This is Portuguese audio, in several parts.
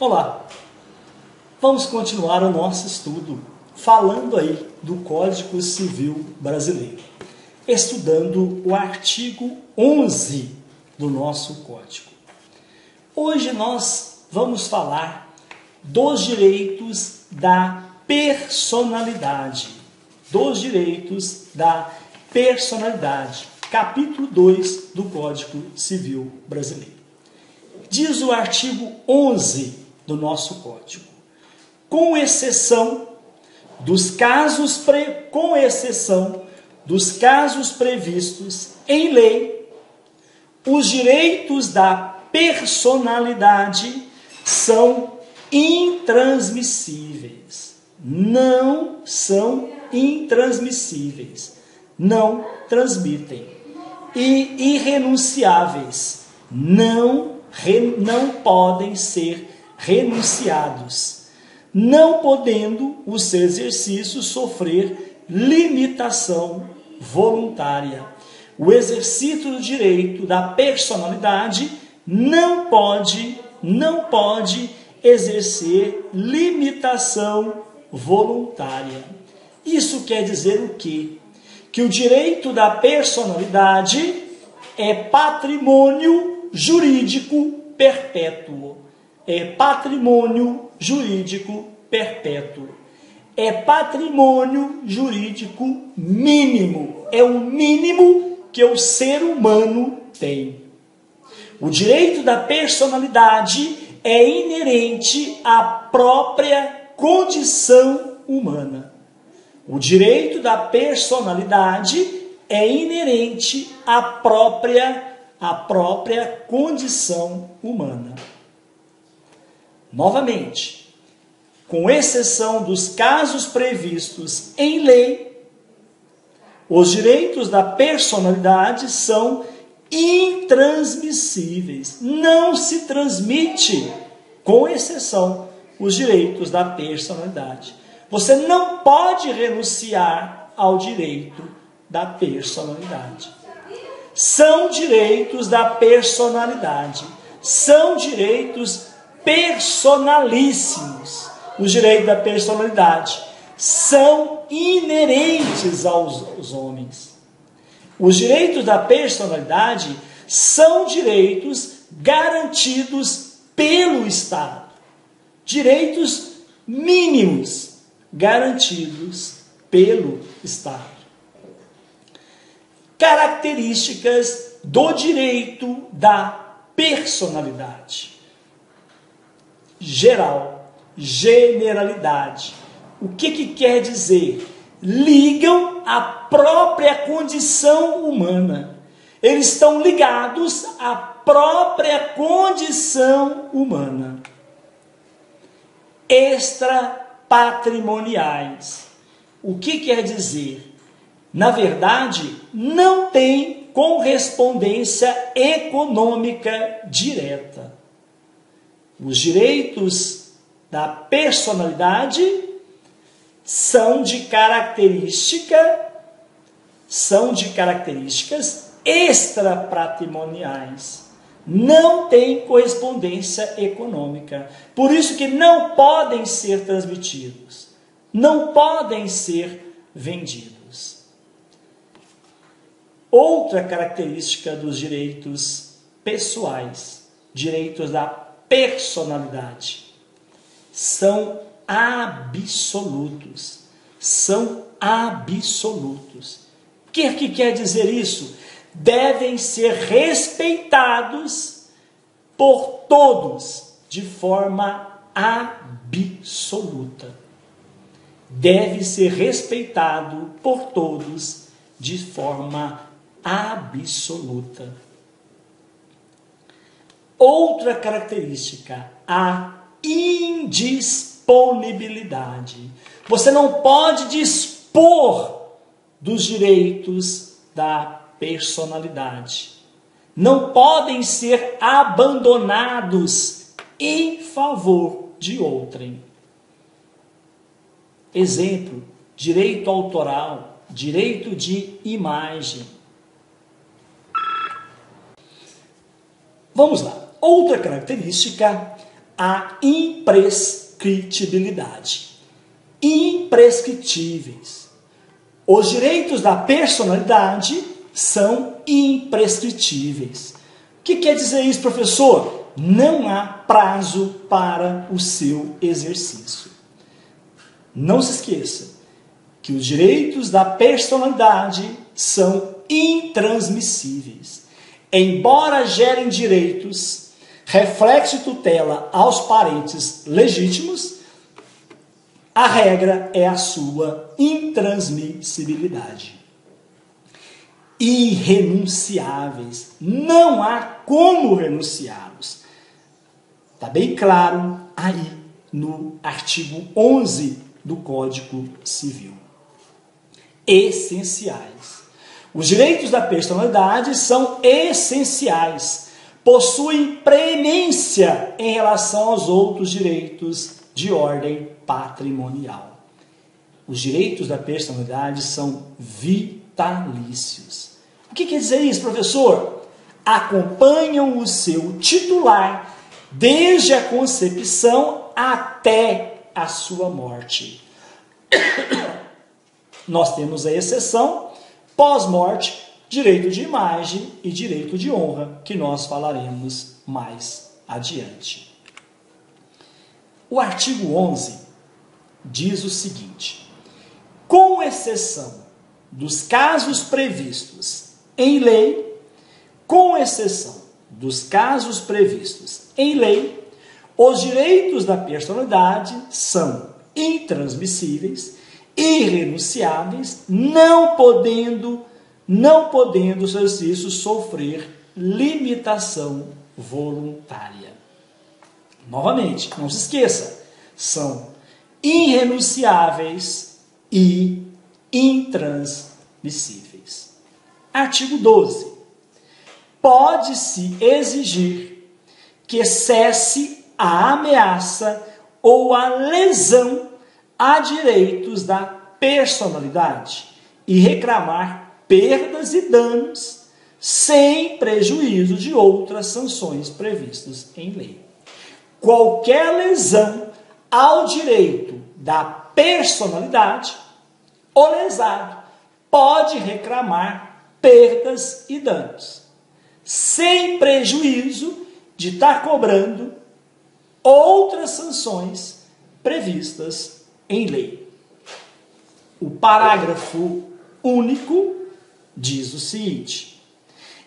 Olá, vamos continuar o nosso estudo falando aí do Código Civil Brasileiro, estudando o artigo 11 do nosso Código. Hoje nós vamos falar dos direitos da personalidade, capítulo 2 do Código Civil Brasileiro. Diz o artigo 11 do nosso Código, com exceção dos casos previstos em lei, os direitos da personalidade são intransmissíveis. Não são intransmissíveis. Não transmitem. E irrenunciáveis. Não podem ser renunciados, não podendo o seu exercício sofrer limitação voluntária. O exercício do direito da personalidade não pode exercer limitação voluntária. Isso quer dizer o quê? Que o direito da personalidade é patrimônio jurídico perpétuo. É patrimônio jurídico perpétuo. É patrimônio jurídico mínimo. É o mínimo que o ser humano tem. O direito da personalidade é inerente à própria condição humana. O direito da personalidade é inerente à própria condição humana. Novamente, com exceção dos casos previstos em lei, os direitos da personalidade são intransmissíveis. Não se transmite, com exceção, os direitos da personalidade. Você não pode renunciar ao direito da personalidade. São direitos da personalidade. São direitos personalíssimos. Os direitos da personalidade são inerentes aos homens. Os direitos da personalidade são direitos garantidos pelo Estado. Direitos mínimos garantidos pelo Estado. Características do direito da personalidade. Geral, generalidade. O que quer dizer? Ligam à própria condição humana. Eles estão ligados à própria condição humana. Extrapatrimoniais. O que quer dizer? Na verdade, não tem correspondência econômica direta. Os direitos da personalidade são de características extrapatrimoniais. Não tem correspondência econômica. Por isso que não podem ser transmitidos. Não podem ser vendidos. Outra característica dos direitos pessoais, direitos da personalidade, são absolutos. São absolutos. O que quer dizer isso? Devem ser respeitados por todos de forma absoluta. Deve ser respeitado por todos de forma absoluta. Outra característica, a indisponibilidade. Você não pode dispor dos direitos da personalidade. Não podem ser abandonados em favor de outrem. Exemplo, direito autoral, direito de imagem. Vamos lá. Outra característica, a imprescritibilidade. Imprescritíveis. Os direitos da personalidade são imprescritíveis. O que quer dizer isso, professor? Não há prazo para o seu exercício. Não se esqueça que os direitos da personalidade são intransmissíveis. Embora gerem direitos, reflexo e tutela aos parentes legítimos, a regra é a sua intransmissibilidade. Irrenunciáveis. Não há como renunciá-los. Está bem claro aí no artigo 11 do Código Civil. Essenciais. Os direitos da personalidade são essenciais. Possuem preemência em relação aos outros direitos de ordem patrimonial. Os direitos da personalidade são vitalícios. O que quer dizer isso, professor? Acompanham o seu titular desde a concepção até a sua morte. Nós temos a exceção, pós-morte, direito de imagem e direito de honra, que nós falaremos mais adiante. O artigo 11 diz o seguinte: com exceção dos casos previstos em lei, os direitos da personalidade são intransmissíveis, irrenunciáveis, não podendo o seu exercício sofrer limitação voluntária. Novamente, não se esqueça, são irrenunciáveis e intransmissíveis. Artigo 12. Pode-se exigir que cesse a ameaça ou a lesão a direitos da personalidade e reclamar perdas e danos sem prejuízo de outras sanções previstas em lei. Qualquer lesão ao direito da personalidade, o lesado pode reclamar perdas e danos, sem prejuízo de estar cobrando outras sanções previstas em lei. O parágrafo único diz o seguinte: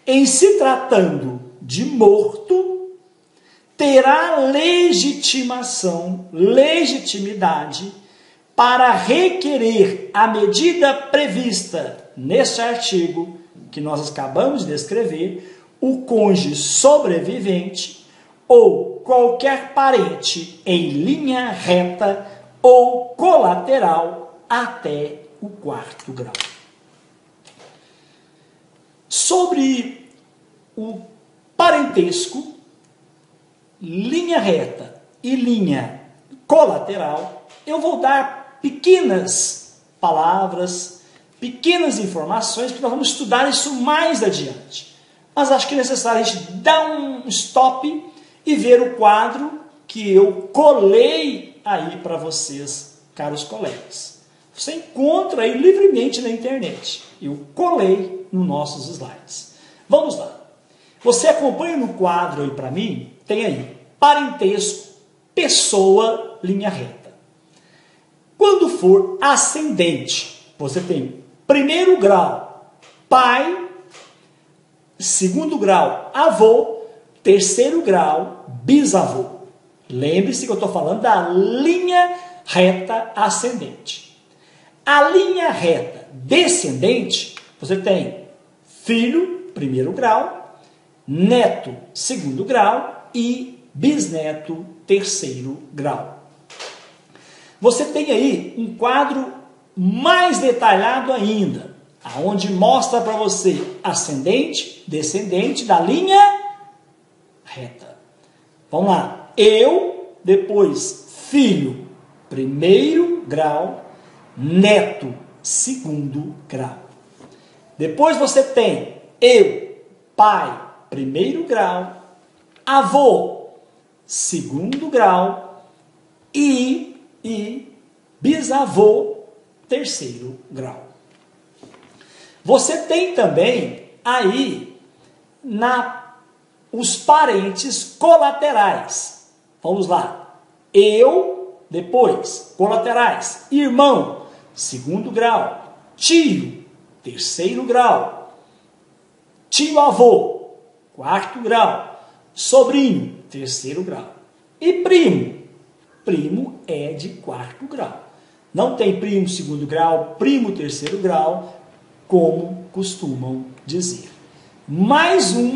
em se tratando de morto, terá legitimidade para requerer a medida prevista neste artigo que nós acabamos de descrever, o cônjuge sobrevivente ou qualquer parente em linha reta ou colateral até o 4º grau. Sobre o parentesco, linha reta e linha colateral, eu vou dar pequenas palavras, pequenas informações, que nós vamos estudar isso mais adiante. Mas acho que é necessário a gente dar um stop e ver o quadro que eu colei aí para vocês, caros colegas. Você encontra aí livremente na internet. Eu colei nos nossos slides. Vamos lá. Você acompanha no quadro aí para mim? Tem aí parentesco, pessoa, linha reta. Quando for ascendente, você tem 1º grau, pai, 2º grau, avô, 3º grau, bisavô. Lembre-se que eu estou falando da linha reta ascendente. A linha reta descendente, você tem filho, 1º grau, neto, 2º grau e bisneto, 3º grau. Você tem aí um quadro mais detalhado ainda, aonde mostra para você ascendente, descendente da linha reta. Vamos lá. Eu, depois filho, 1º grau, neto, 2º grau. Depois você tem eu, pai, 1º grau, avô, segundo grau e bisavô, terceiro grau. Você tem também aí os parentes colaterais. Vamos lá. Eu, depois, colaterais. Irmão, segundo grau. Tio, terceiro grau. Tio-avô, quarto grau. Sobrinho, terceiro grau. E primo? Primo é de quarto grau. Não tem primo segundo grau, primo terceiro grau, como costumam dizer. Mais um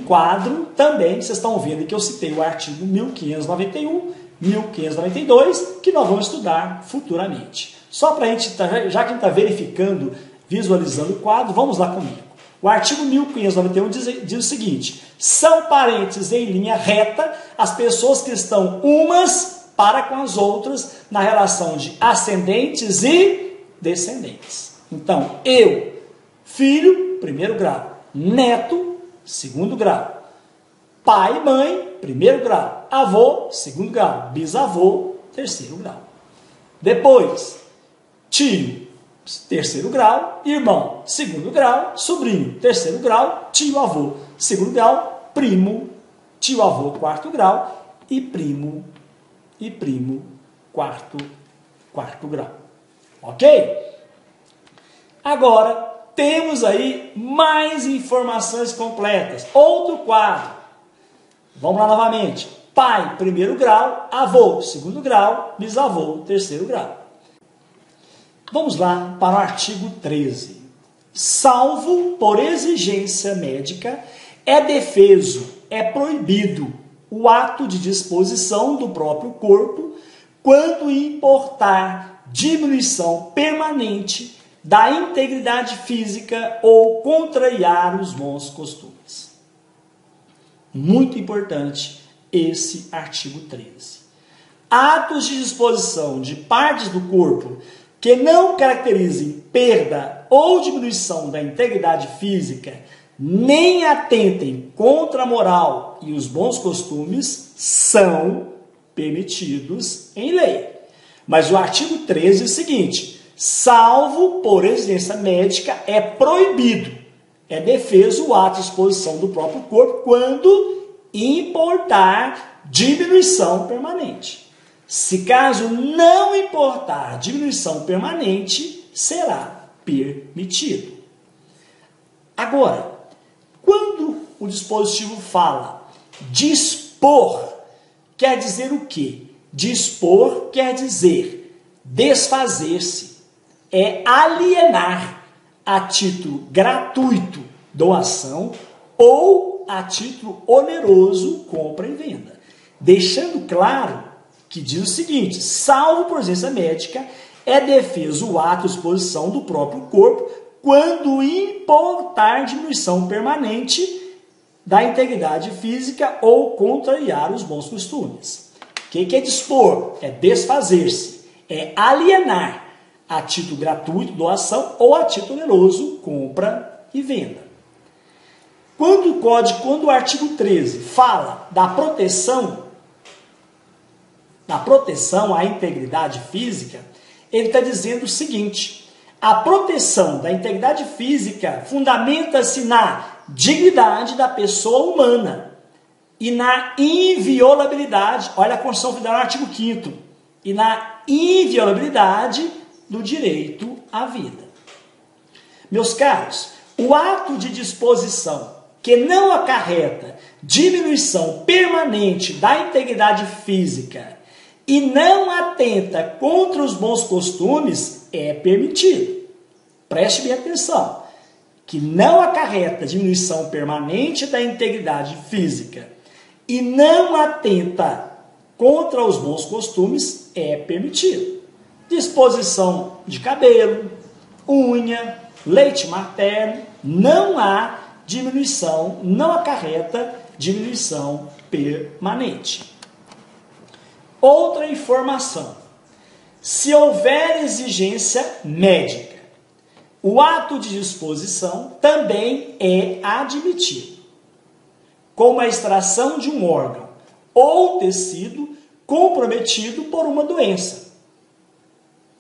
quadro também, vocês estão vendo que eu citei o artigo 1591, 1592, que nós vamos estudar futuramente. Só para a gente, já que a gente está verificando, visualizando o quadro, vamos lá comigo. O artigo 1591 diz o seguinte: são parentes em linha reta as pessoas que estão umas para com as outras na relação de ascendentes e descendentes. Então, eu, filho, primeiro grau, neto, segundo grau, pai e mãe, primeiro grau, avô, segundo grau, bisavô, terceiro grau. Depois, tio, terceiro grau, irmão, segundo grau, sobrinho, terceiro grau, tio-avô, segundo grau, primo, tio-avô, quarto grau e primo, quarto grau. Ok? Agora, temos aí mais informações completas. Outro quadro. Vamos lá novamente. Pai, primeiro grau, avô, segundo grau, bisavô, terceiro grau. Vamos lá para o artigo 13. Salvo por exigência médica, é defeso, é proibido o ato de disposição do próprio corpo quando importar diminuição permanente da integridade física ou contrariar os bons costumes. Muito importante esse artigo 13. Atos de disposição de partes do corpo que não caracterizem perda ou diminuição da integridade física, nem atentem contra a moral e os bons costumes, são permitidos em lei. Mas o artigo 13 é o seguinte: salvo por exigência médica, é proibido, é defeso o ato de exposição do próprio corpo quando importar diminuição permanente. Se caso não importar diminuição permanente, será permitido. Agora, quando o dispositivo fala dispor, quer dizer o quê? Dispor quer dizer desfazer-se, é alienar a título gratuito, doação, ou a título oneroso, compra e venda. Deixando claro que diz o seguinte: salvo por exigência médica, é defeso o ato de exposição do próprio corpo quando importar diminuição permanente da integridade física ou contrariar os bons costumes. O que é dispor? É desfazer-se, é alienar a título gratuito, doação, ou a título oneroso, compra e venda. Quando o artigo 13 fala da proteção à integridade física, ele está dizendo o seguinte: a proteção da integridade física fundamenta-se na dignidade da pessoa humana e na inviolabilidade, olha a Constituição Federal no artigo 5º, e na inviolabilidade do direito à vida. Meus caros, o ato de disposição que não acarreta diminuição permanente da integridade física e não atenta contra os bons costumes é permitido. Preste bem atenção, que não acarreta diminuição permanente da integridade física e não atenta contra os bons costumes é permitido. Disposição de cabelo, unha, leite materno, não há diminuição, não acarreta diminuição permanente. Outra informação: se houver exigência médica, o ato de disposição também é admitido. como a extração de um órgão ou tecido comprometido por uma doença.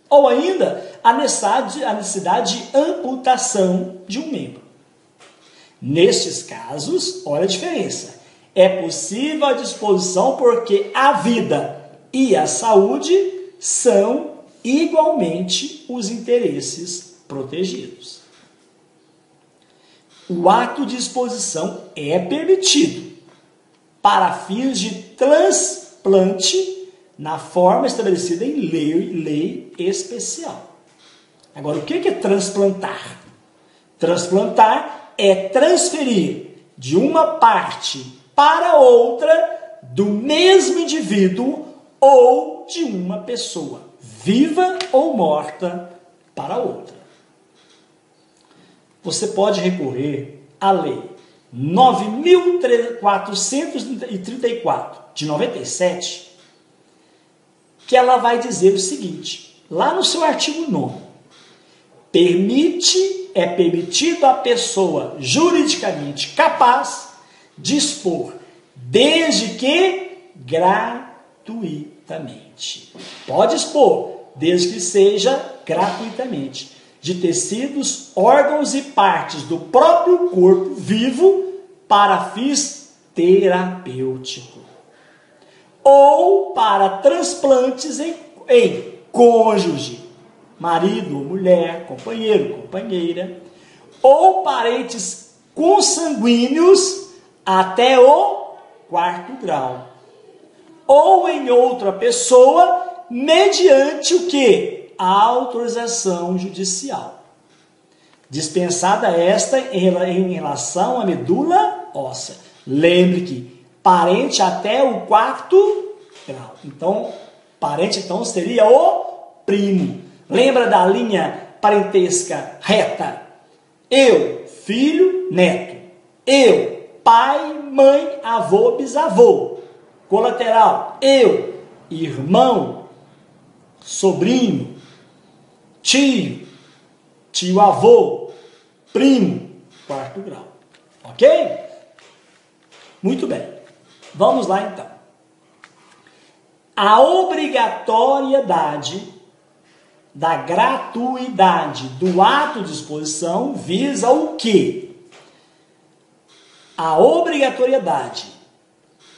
Ou ainda, a necessidade de amputação de um membro. Nestes casos, olha a diferença. É possível a disposição porque a vida e a saúde são igualmente os interesses protegidos. O ato de exposição é permitido para fins de transplante na forma estabelecida em lei especial. Agora, o que é transplantar? Transplantar é transferir de uma parte para outra do mesmo indivíduo ou de uma pessoa, viva ou morta, para outra. Você pode recorrer à Lei 9.434, de 97, que ela vai dizer o seguinte, lá no seu artigo 9º, é permitido à pessoa juridicamente capaz dispor, desde que gratuitamente. Pode expor, desde que seja gratuitamente, de tecidos, órgãos e partes do próprio corpo vivo para fins terapêuticos. Ou para transplantes em cônjuge, marido ou mulher, companheiro, companheira, ou parentes consanguíneos até o 4º grau, ou em outra pessoa, mediante o que? A autorização judicial. Dispensada esta em relação à medula óssea. Lembre que parente até o 4º grau. Então, parente seria o primo. Lembra da linha parentesca reta? Eu, filho, neto. Eu, pai, mãe, avô, bisavô. Colateral, eu, irmão, sobrinho, tio, tio-avô, primo, 4º grau. Ok? Muito bem. Vamos lá então. A obrigatoriedade da gratuidade do ato de exposição visa o quê? A obrigatoriedade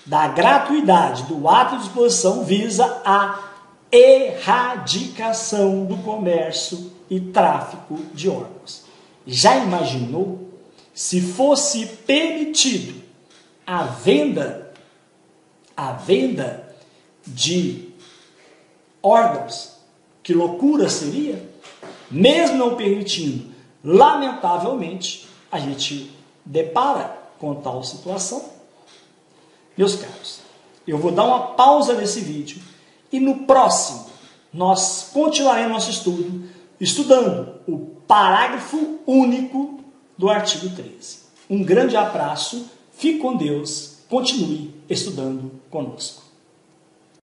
da gratuidade do ato de exposição visa a erradicação do comércio e tráfico de órgãos. Já imaginou se fosse permitido a venda de órgãos? Que loucura seria? Mesmo não permitindo, lamentavelmente, a gente depara com tal situação. Meus caros, eu vou dar uma pausa nesse vídeo e no próximo nós continuaremos nosso estudo, estudando o parágrafo único do artigo 13. Um grande abraço, fique com Deus, continue estudando conosco.